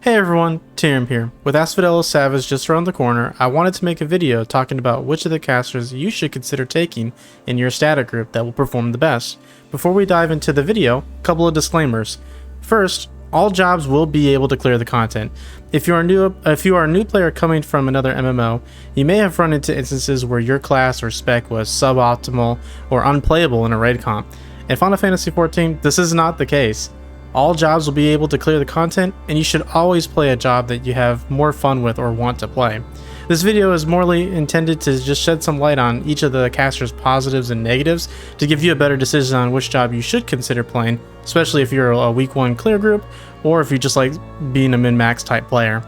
Hey everyone, Tim here. With Asphodelos Savage just around the corner, I wanted to make a video talking about which of the casters you should consider taking in your static group that will perform the best. Before we dive into the video, a couple of disclaimers. First, all jobs will be able to clear the content. If you are a new player coming from another MMO, you may have run into instances where your class or spec was suboptimal or unplayable in a raid comp. In Final Fantasy XIV, this is not the case. All jobs will be able to clear the content, and you should always play a job that you have more fun with or want to play. This video is morely intended to just shed some light on each of the caster's positives and negatives to give you a better decision on which job you should consider playing, especially if you're a week 1 clear group or if you just like being a min-max type player.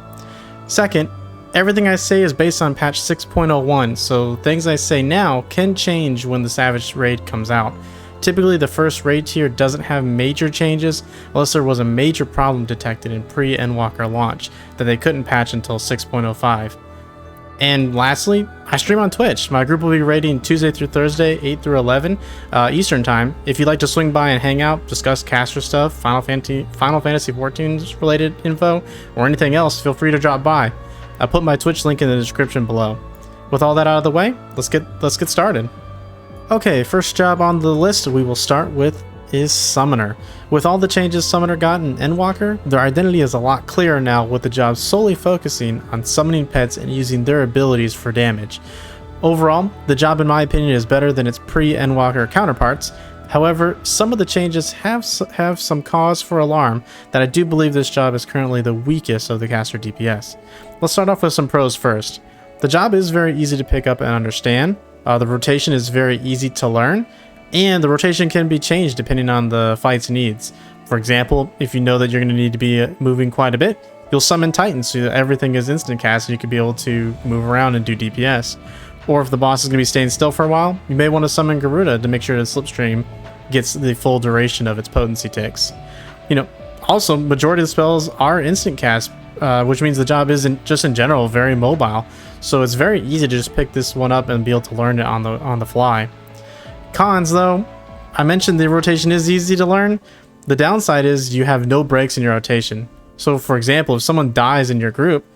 Second, everything I say is based on patch 6.01, so things I say now can change when the Savage raid comes out. Typically, the first raid tier doesn't have major changes unless there was a major problem detected in pre-Endwalker launch that they couldn't patch until 6.05. And lastly, I stream on Twitch. My group will be raiding Tuesday through Thursday, 8 through 11 Eastern Time. If you'd like to swing by and hang out, discuss caster stuff, Final Fantasy XIV related info, or anything else, feel free to drop by. I'll put my Twitch link in the description below. With all that out of the way, let's get started. Okay, first job on the list we will start with is Summoner. With all the changes Summoner got in Endwalker, their identity is a lot clearer now, with the job solely focusing on summoning pets and using their abilities for damage. Overall, the job in my opinion is better than its pre-Endwalker counterparts. However, some of the changes have some cause for alarm that I do believe this job is currently the weakest of the caster DPS. Let's start off with some pros first. The job is very easy to pick up and understand. The rotation is very easy to learn, and the rotation can be changed depending on the fight's needs. For example, if you know that you're going to need to be moving quite a bit, you'll summon Titans so that everything is instant cast and you can be able to move around and do DPS. Or if the boss is going to be staying still for a while, you may want to summon Garuda to make sure the Slipstream gets the full duration of its potency ticks. Also, majority of the spells are instant cast, which means the job isn't just in general very mobile. So it's very easy to just pick this one up and be able to learn it on the fly. Cons though, I mentioned the rotation is easy to learn. The downside is you have no breaks in your rotation. So for example, if someone dies in your group,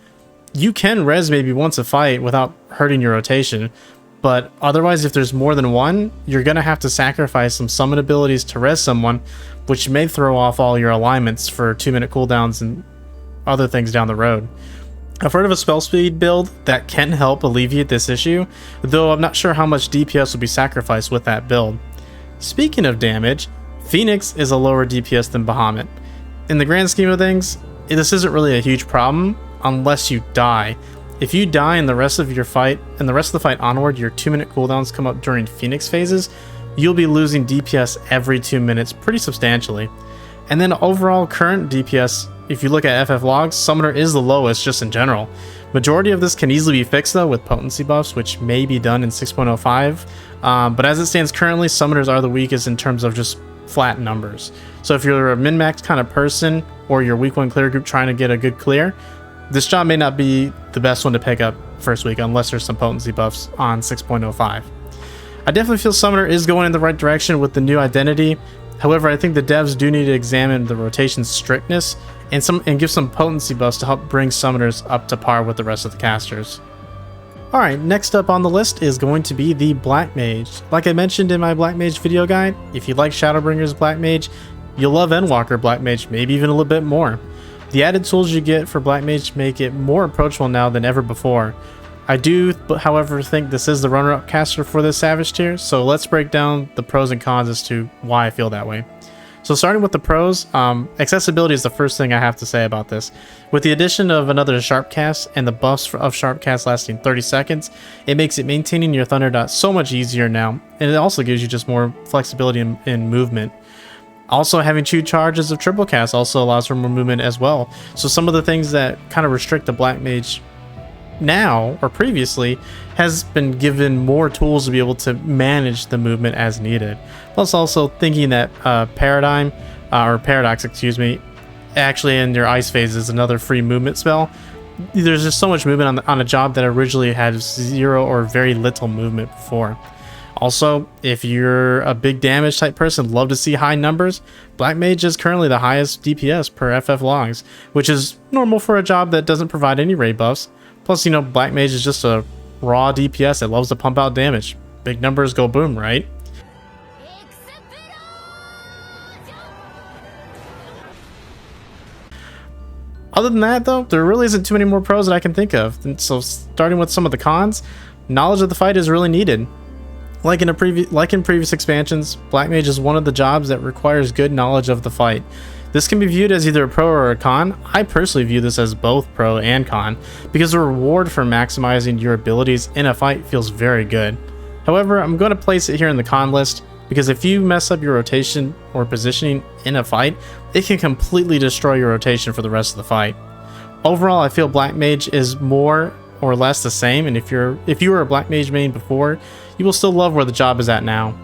you can res maybe once a fight without hurting your rotation. But otherwise, if there's more than one, you're going to have to sacrifice some summon abilities to res someone, which may throw off all your alignments for 2-minute cooldowns and other things down the road. I've heard of a spell speed build that can help alleviate this issue, though I'm not sure how much DPS will be sacrificed with that build. Speaking of damage, Phoenix is a lower DPS than Bahamut. In the grand scheme of things, this isn't really a huge problem unless you die. If you die in the rest of your fight, and the rest of the fight onward, your 2-minute cooldowns come up during Phoenix phases, you'll be losing DPS every 2 minutes pretty substantially. And then overall current DPS, if you look at FF logs, Summoner is the lowest just in general. Majority of this can easily be fixed though with potency buffs, which may be done in 6.05. But as it stands currently, Summoners are the weakest in terms of just flat numbers. So if you're a min-max kind of person or your week 1 clear group trying to get a good clear, this job may not be the best one to pick up first week unless there's some potency buffs on 6.05. I definitely feel Summoner is going in the right direction with the new identity. However, I think the devs do need to examine the rotation strictness and give some potency buffs to help bring Summoners up to par with the rest of the casters. Alright, next up on the list is going to be the Black Mage. Like I mentioned in my Black Mage video guide, if you like Shadowbringer's Black Mage, you'll love Endwalker Black Mage, maybe even a little bit more. The added tools you get for Black Mage make it more approachable now than ever before. I do, however, think this is the runner-up caster for this Savage tier, so let's break down the pros and cons as to why I feel that way. So starting with the pros, accessibility is the first thing I have to say about this. With the addition of another Sharp Cast and the buffs of Sharp Cast lasting 30 seconds, it makes it maintaining your Thunder Dot so much easier now, and it also gives you just more flexibility in movement. Also, having 2 charges of Triple Cast also allows for more movement as well. So some of the things that kind of restrict the Black Mage now or previously has been given more tools to be able to manage the movement as needed. Plus also thinking that Paradox, actually in your ice phase is another free movement spell. There's just so much movement on a job that originally had 0 or very little movement before. Also, if you're a big damage type person, love to see high numbers, Black Mage is currently the highest DPS per FF logs, which is normal for a job that doesn't provide any raid buffs. Plus, you know, Black Mage is just a raw DPS that loves to pump out damage. Big numbers go boom, right? Other than that, though, there really isn't too many more pros that I can think of. And so, starting with some of the cons, knowledge of the fight is really needed. Like in previous expansions, Black Mage is one of the jobs that requires good knowledge of the fight. This can be viewed as either a pro or a con. I personally view this as both pro and con, because the reward for maximizing your abilities in a fight feels very good. However, I'm going to place it here in the con list, because if you mess up your rotation or positioning in a fight, it can completely destroy your rotation for the rest of the fight. Overall, I feel Black Mage is more or less the same, and if you were a Black Mage main before, you will still love where the job is at now.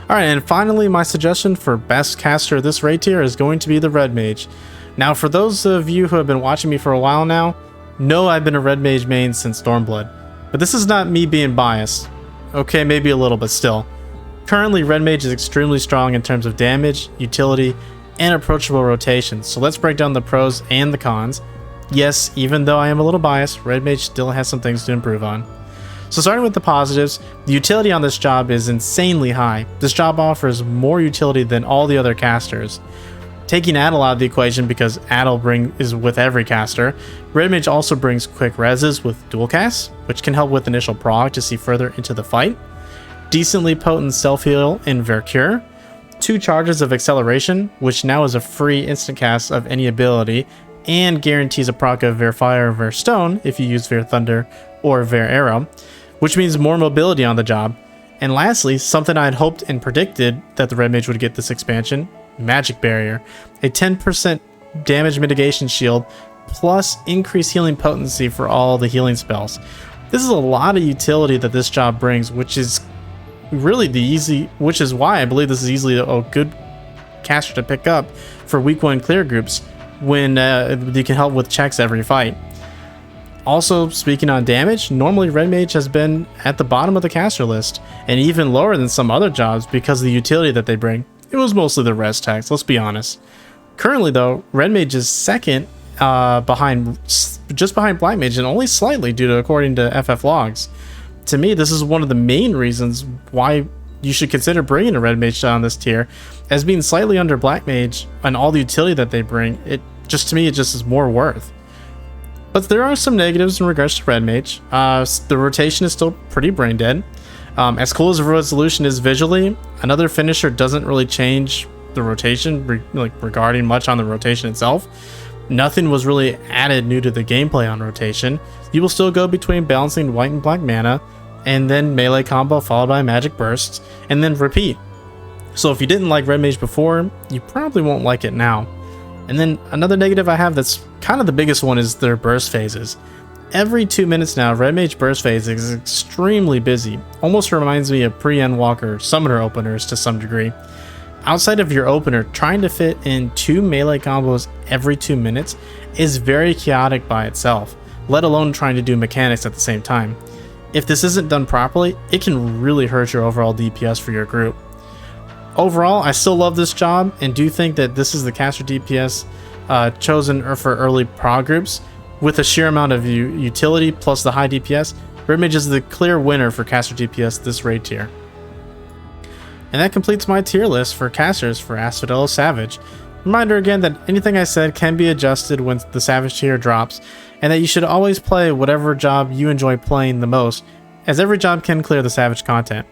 Alright, and finally, my suggestion for best caster of this raid tier is going to be the Red Mage. Now, for those of you who have been watching me for a while now, know I've been a Red Mage main since Stormblood. But this is not me being biased. Okay, maybe a little, but still. Currently, Red Mage is extremely strong in terms of damage, utility, and approachable rotation, so let's break down the pros and the cons. Yes, even though I am a little biased, Red Mage still has some things to improve on. So starting with the positives, the utility on this job is insanely high. This job offers more utility than all the other casters. Taking Addle out of the equation, because Addle is with every caster, Red Mage also brings quick reses with dual casts, which can help with initial prog to see further into the fight. Decently potent self-heal in Vercure, 2 charges of acceleration, which now is a free instant cast of any ability, and guarantees a proc of Ver Fire or Ver Stone if you use Ver Thunder or Ver Arrow, which means more mobility on the job. And lastly, something I had hoped and predicted that the Red Mage would get this expansion, Magic Barrier, a 10% damage mitigation shield, plus increased healing potency for all the healing spells. This is a lot of utility that this job brings, which is really which is why I believe this is easily a good caster to pick up for week 1 clear groups when you can help with checks every fight. Also, speaking on damage, normally Red Mage has been at the bottom of the caster list, and even lower than some other jobs because of the utility that they bring. It was mostly the res tags, let's be honest. Currently though, Red Mage is second just behind Black Mage, and only slightly due to according to FF logs. To me, this is one of the main reasons why you should consider bringing a Red Mage on this tier, as being slightly under Black Mage and all the utility that they bring. To me, it just is more worth. But there are some negatives in regards to Red Mage. The rotation is still pretty brain dead. As cool as the resolution is visually, another finisher doesn't really change the rotation regarding much on the rotation itself. Nothing was really added new to the gameplay on rotation. You will still go between balancing white and black mana, and then melee combo followed by magic bursts, and then repeat. So if you didn't like Red Mage before, you probably won't like it now. And then another negative I have that's kind of the biggest one is their burst phases. Every 2 minutes now, Red Mage burst phase is extremely busy. Almost reminds me of pre-Endwalker summoner openers to some degree. Outside of your opener, trying to fit in 2 melee combos every 2 minutes is very chaotic by itself, let alone trying to do mechanics at the same time. If this isn't done properly, it can really hurt your overall DPS for your group. Overall, I still love this job and do think that this is the caster DPS chosen for early prog groups. With a sheer amount of utility plus the high DPS, Red Mage is the clear winner for caster DPS this raid tier. And that completes my tier list for casters for Asphodelos Savage. Reminder again that anything I said can be adjusted when the Savage tier drops, and that you should always play whatever job you enjoy playing the most, as every job can clear the Savage content.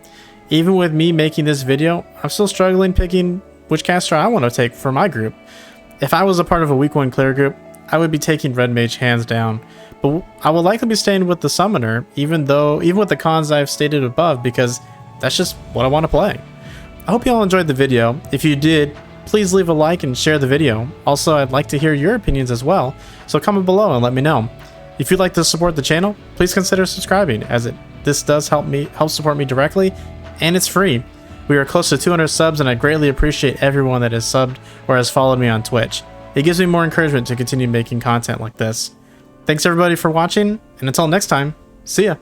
Even with me making this video, I'm still struggling picking which caster I want to take for my group. If I was a part of a week 1 clear group, I would be taking Red Mage hands down, but I will likely be staying with the Summoner, even with the cons I've stated above, because that's just what I want to play. I hope you all enjoyed the video. If you did, please leave a like and share the video. Also, I'd like to hear your opinions as well, so comment below and let me know. If you'd like to support the channel, please consider subscribing, as this does help support me directly, and it's free. We are close to 200 subs, and I greatly appreciate everyone that has subbed or has followed me on Twitch. It gives me more encouragement to continue making content like this. Thanks everybody for watching, and until next time, see ya!